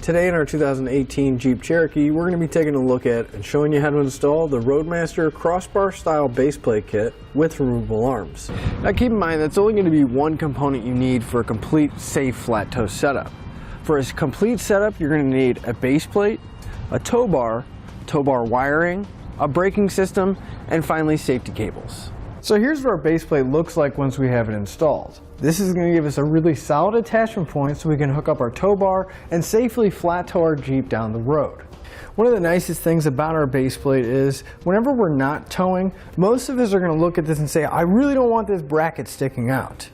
Today in our 2018 Jeep Cherokee, we're going to be taking a look at and showing you how to install the Roadmaster Crossbar-Style baseplate kit with removable arms. Now keep in mind that's only going to be one component you need for a complete safe flat toe setup. For a complete setup, you're going to need a baseplate, a tow bar wiring, a braking system, and finally safety cables. So here's what our baseplate looks like once we have it installed. This is going to give us a really solid attachment point so we can hook up our tow bar and safely flat tow our Jeep down the road. One of the nicest things about our baseplate is whenever we're not towing, most of us are going to look at this and say, I really don't want this bracket sticking out.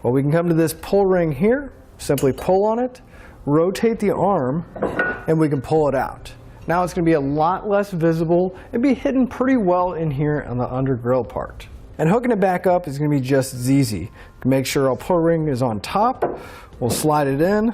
Well, we can come to this pull ring here, simply pull on it, rotate the arm, and we can pull it out. Now it's going to be a lot less visible and be hidden pretty well in here on the under grill part. And hooking it back up is going to be just as easy. Make sure our pull ring is on top. We'll slide it in,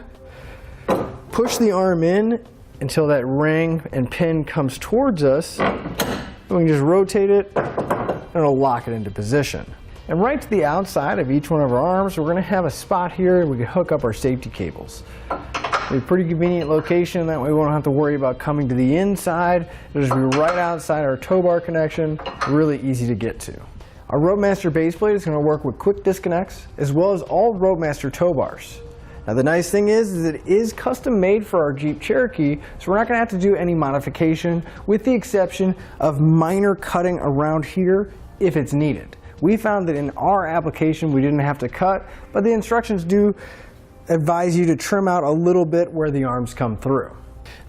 push the arm in until that ring and pin comes towards us. And we can just rotate it and it'll lock it into position. And right to the outside of each one of our arms, we're going to have a spot here we can hook up our safety cables. It's a pretty convenient location, that way we won't have to worry about coming to the inside. It'll just be right outside our tow bar connection, really easy to get to. Our Roadmaster baseplate is going to work with quick disconnects as well as all Roadmaster tow bars. Now the nice thing is that it is custom made for our Jeep Cherokee, so we're not going to have to do any modification with the exception of minor cutting around here if it's needed. We found that in our application we didn't have to cut, but the instructions do advise you to trim out a little bit where the arms come through.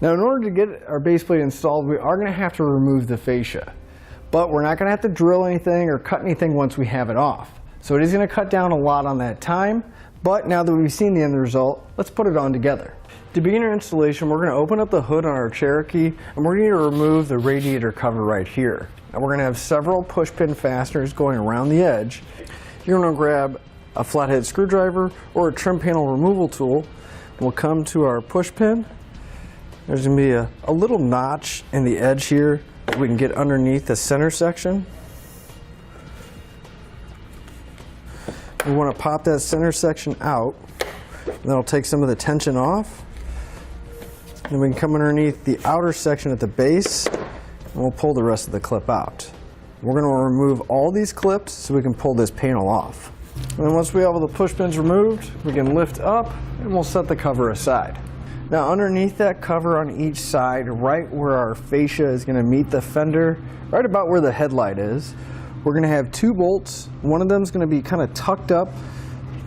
Now in order to get our baseplate installed, we are going to have to remove the fascia. But we're not going to have to drill anything or cut anything once we have it off. So it is going to cut down a lot on that time, but now that we've seen the end result, let's put it on together. To begin our installation, we're going to open up the hood on our Cherokee and we're going to remove the radiator cover right here. And we're going to have several push pin fasteners going around the edge. You're going to grab a flathead screwdriver or a trim panel removal tool. We'll come to our push pin. There's going to be a little notch in the edge here. We can get underneath the center section. We want to pop that center section out. That'll take some of the tension off. Then we can come underneath the outer section at the base and we'll pull the rest of the clip out. We're going to remove all these clips so we can pull this panel off. And then once we have all the push pins removed, we can lift up and we'll set the cover aside. Now underneath that cover on each side, right where our fascia is going to meet the fender, right about where the headlight is, we're going to have two bolts. One of them is going to be kind of tucked up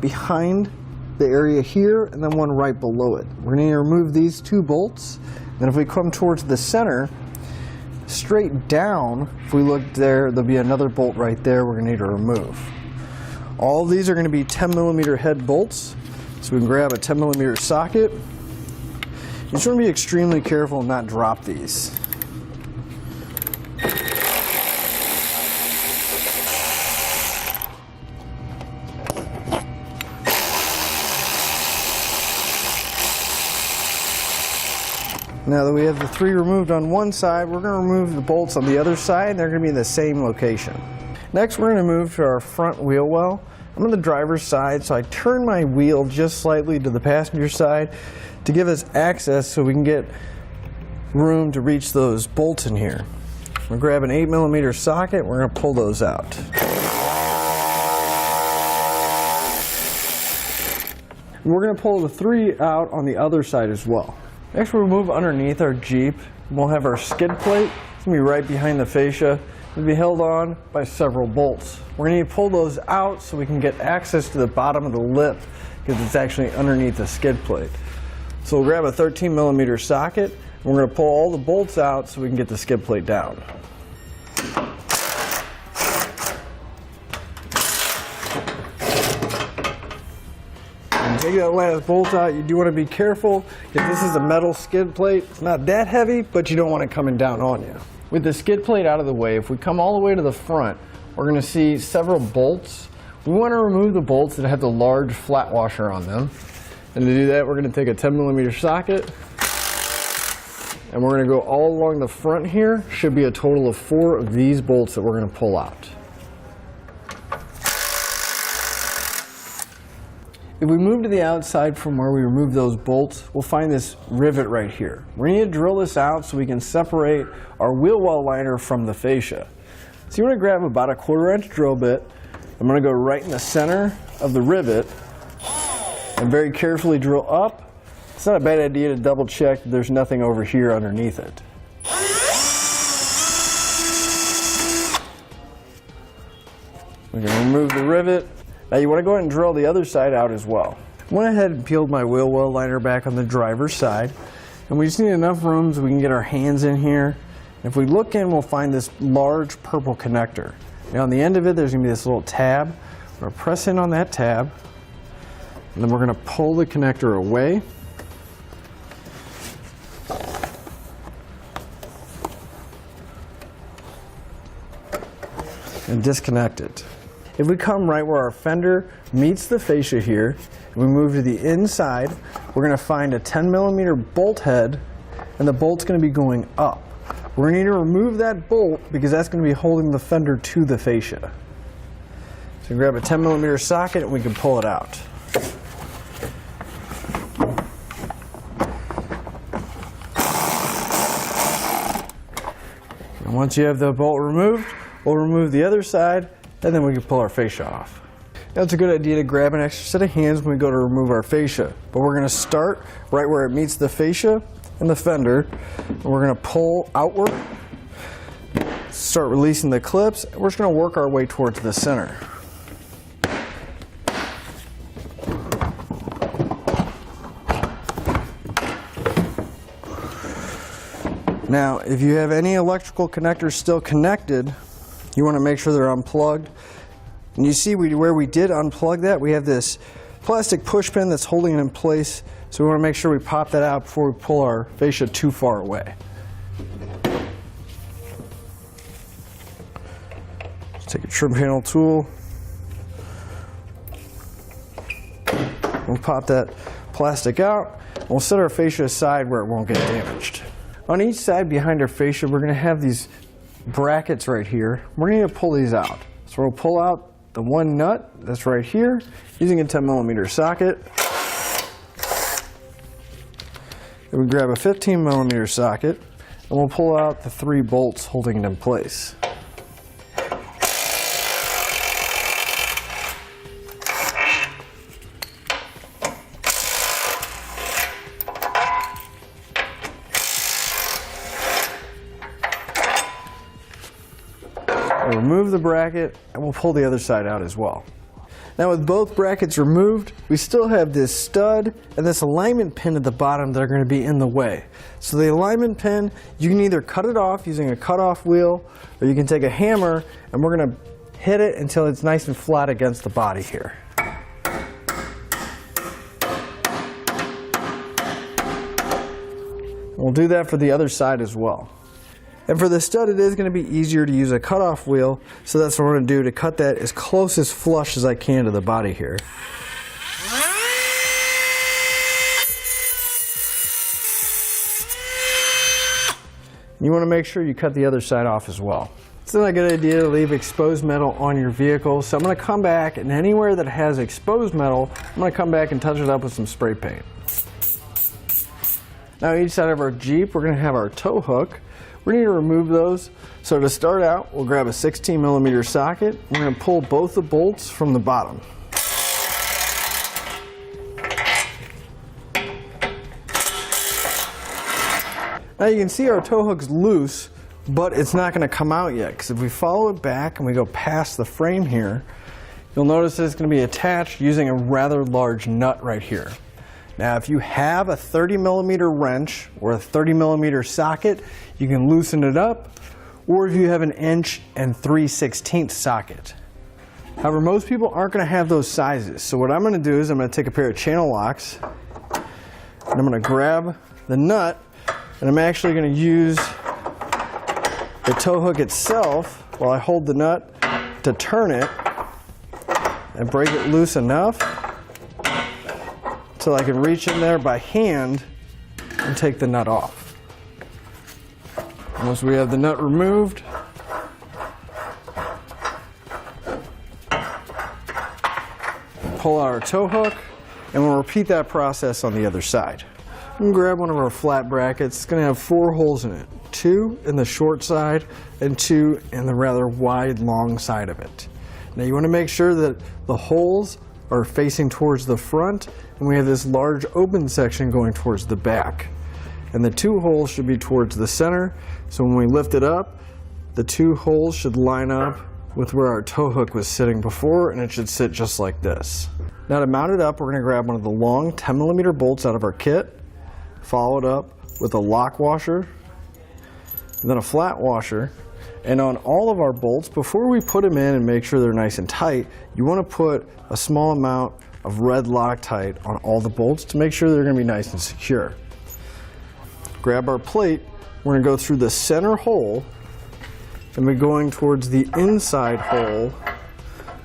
behind the area here, and then one right below it. We're going to remove these two bolts. Then if we come towards the center, straight down, if we look there, there'll be another bolt right there we're going to need to remove. All of these are going to be 10mm head bolts, so we can grab a 10mm socket. You just want to be extremely careful and not drop these. Now that we have the three removed on one side, we're going to remove the bolts on the other side. They're going to be in the same location. Next, we're going to move to our front wheel well. I'm on the driver's side, so I turn my wheel just slightly to the passenger side to give us access so we can get room to reach those bolts in here. We'll grab an 8mm socket, we're going to pull those out. We're going to pull the three out on the other side as well. Next we'll move underneath our Jeep. We'll have our skid plate. It's going to be right behind the fascia. It'll be held on by several bolts. We're going to need to pull those out so we can get access to the bottom of the lip because it's actually underneath the skid plate. So we'll grab a 13mm socket and we're going to pull all the bolts out so we can get the skid plate down. And take that last bolt out, you do want to be careful because this is a metal skid plate. It's not that heavy, but you don't want it coming down on you. With the skid plate out of the way, if we come all the way to the front, we're going to see several bolts. We want to remove the bolts that have the large flat washer on them. And to do that, we're going to take a 10mm socket and we're going to go all along the front here. Should be a total of 4 of these bolts that we're going to pull out. If we move to the outside from where we removed those bolts, we'll find this rivet right here. We need to drill this out so we can separate our wheel well liner from the fascia. So you want to grab about a 1/4 inch drill bit. I'm going to go right in the center of the rivet and very carefully drill up. It's not a bad idea to double check that there's nothing over here underneath it. We can remove the rivet. Now you want to go ahead and drill the other side out as well. I went ahead and peeled my wheel well liner back on the driver's side, and we just need enough room so we can get our hands in here. And if we look in, we'll find this large purple connector. Now on the end of it, there's going to be this little tab. We're going to press in on that tab, and then we're going to pull the connector away. And disconnect it. If we come right where our fender meets the fascia here, and we move to the inside, we're going to find a 10mm bolt head, and the bolt's going to be going up. We're going to need to remove that bolt because that's going to be holding the fender to the fascia. So grab a 10mm socket and we can pull it out. And once you have the bolt removed, we'll remove the other side, and then we can pull our fascia off. Now it's a good idea to grab an extra set of hands when we go to remove our fascia. But we're going to start right where it meets the fascia and the fender, and we're going to pull outward, start releasing the clips, and we're just going to work our way towards the center. Now, if you have any electrical connectors still connected, you want to make sure they're unplugged. And you see where we did unplug that, we have this plastic push pin that's holding it in place. So we want to make sure we pop that out before we pull our fascia too far away. Just take a trim panel tool. We'll pop that plastic out. And we'll set our fascia aside where it won't get damaged. On each side behind our fascia, we're going to have these brackets right here. We're going to need to pull these out. So we'll pull out the one nut that's right here using a 10mm socket. Then we grab a 15mm socket and we'll pull out the 3 bolts holding it in place. We'll remove the bracket and we'll pull the other side out as well. Now with both brackets removed, we still have this stud and this alignment pin at the bottom that are going to be in the way. So the alignment pin, you can either cut it off using a cut-off wheel, or you can take a hammer and we're going to hit it until it's nice and flat against the body here. We'll do that for the other side as well. And for the stud, it is going to be easier to use a cutoff wheel, so that's what I'm going to do to cut that as close as flush as I can to the body here. You want to make sure you cut the other side off as well. It's not a good idea to leave exposed metal on your vehicle, so I'm going to come back, and anywhere that has exposed metal, I'm going to come back and touch it up with some spray paint. Now each side of our Jeep, we're going to have our tow hook. We need to remove those. So to start out, we'll grab a 16mm socket. We're going to pull both the bolts from the bottom. Now you can see our tow hook's loose, but it's not going to come out yet, because if we follow it back and we go past the frame here, you'll notice that it's going to be attached using a rather large nut right here. Now if you have a 30mm wrench or a 30mm socket, you can loosen it up, or if you have an 1 3/16 socket. However, most people aren't going to have those sizes, so what I'm going to do is I'm going to take a pair of channel locks and I'm going to grab the nut, and I'm actually going to use the tow hook itself while I hold the nut to turn it and break it loose enough so I can reach in there by hand and take the nut off. Once we have the nut removed, pull out our tow hook, And we'll repeat that process on the other side. I'm going to grab one of our flat brackets. It's going to have 4 holes in it. 2 in the short side and 2 in the rather wide long side of it. Now you want to make sure that the holes are facing towards the front, and we have this large open section going towards the back. And the 2 holes should be towards the center, so when we lift it up, the 2 holes should line up with where our tow hook was sitting before, and it should sit just like this. Now to mount it up, we're going to grab one of the long 10mm bolts out of our kit, follow it up with a lock washer, and then a flat washer. And on all of our bolts, before we put them in and make sure they're nice and tight, you want to put a small amount of red Loctite on all the bolts to make sure they're going to be nice and secure. Grab our plate, we're going to go through the center hole and we're going towards the inside hole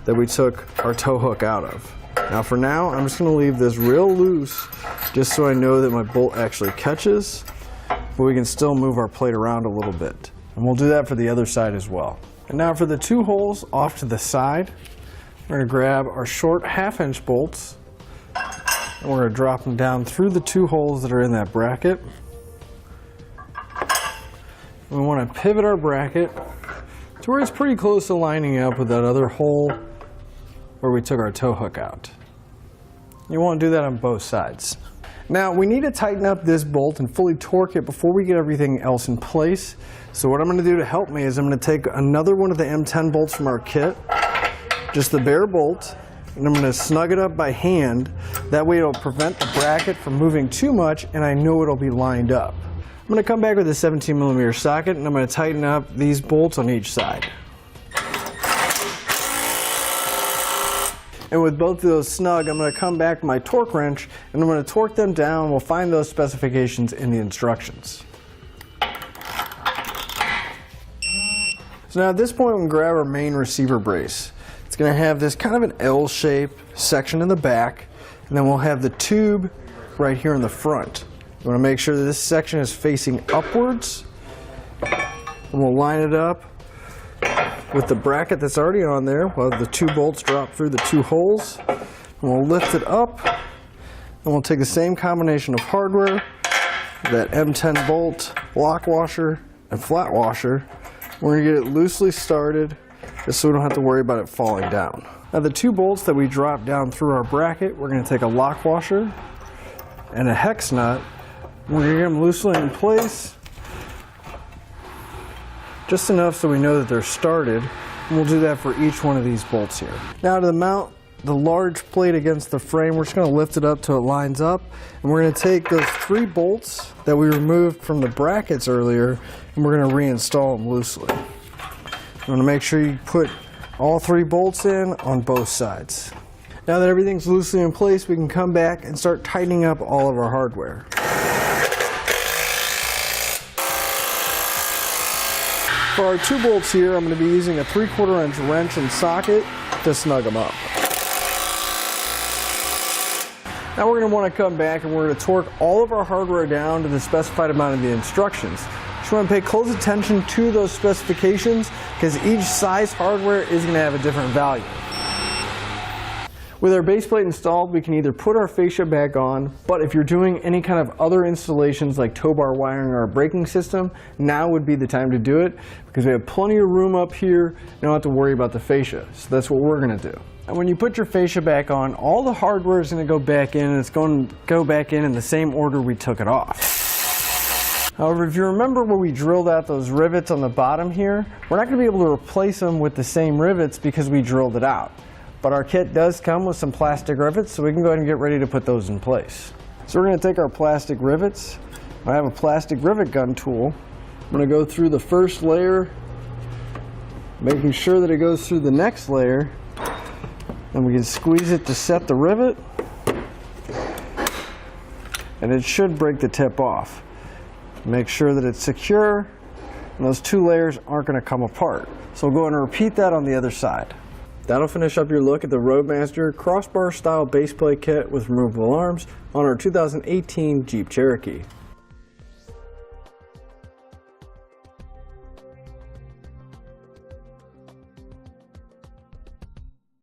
that we took our tow hook out of. Now for now, I'm just going to leave this real loose just so I know that my bolt actually catches, but we can still move our plate around a little bit. And we'll do that for the other side as well. And now for the 2 holes off to the side, we're going to grab our short 1/2" bolts and we're going to drop them down through the 2 holes that are in that bracket. We want to pivot our bracket to where it's pretty close to lining up with that other hole where we took our tow hook out. You want to do that on both sides. Now we need to tighten up this bolt and fully torque it before we get everything else in place. So what I'm going to do to help me is I'm going to take another one of the M10 bolts from our kit, just the bare bolt, and I'm going to snug it up by hand. That way it'll prevent the bracket from moving too much and I know it'll be lined up. I'm going to come back with a 17mm socket and I'm going to tighten up these bolts on each side. And with both of those snug, I'm going to come back with my torque wrench and I'm going to torque them down. We'll find those specifications in the instructions. So now at this point we can grab our main receiver brace. It's going to have this kind of an L-shape section in the back, and then we'll have the tube right here in the front. You want to make sure that this section is facing upwards, and we'll line it up with the bracket that's already on there while the 2 bolts drop through the 2 holes. And we'll lift it up, and we'll take the same combination of hardware, that M10 bolt, lock washer, and flat washer. We're going to get it loosely started just so we don't have to worry about it falling down. Now the 2 bolts that we drop down through our bracket, we're going to take a lock washer and a hex nut. We're going to get them loosely in place, just enough so we know that they're started, and we'll do that for each one of these bolts here. Now to mount the large plate against the frame, we're just going to lift it up till it lines up, and we're going to take those 3 bolts that we removed from the brackets earlier and we're going to reinstall them loosely. You want to make sure you put all 3 bolts in on both sides. Now that everything's loosely in place, we can come back and start tightening up all of our hardware. For our 2 bolts here, I'm going to be using a 3/4 inch wrench and socket to snug them up. Now we're going to want to come back and we're going to torque all of our hardware down to the specified amount of the instructions. You want to pay close attention to those specifications because each size hardware is going to have a different value. With our base plate installed, we can either put our fascia back on, but if you're doing any kind of other installations like tow bar wiring or a braking system, now would be the time to do it because we have plenty of room up here, you don't have to worry about the fascia. So that's what we're going to do. And when you put your fascia back on, all the hardware is going to go back in, and it's going to go back in the same order we took it off. However, if you remember where we drilled out those rivets on the bottom here, we're not going to be able to replace them with the same rivets because we drilled it out. But our kit does come with some plastic rivets, so we can go ahead and get ready to put those in place. So we're going to take our plastic rivets. I have a plastic rivet gun tool. I'm going to go through the first layer, making sure that it goes through the next layer, and we can squeeze it to set the rivet, and it should break the tip off. Make sure that it's secure and those 2 layers aren't going to come apart. So we'll go ahead and repeat that on the other side. That'll finish up your look at the Roadmaster Crossbar-Style base plate kit with removable arms on our 2018 Jeep Cherokee.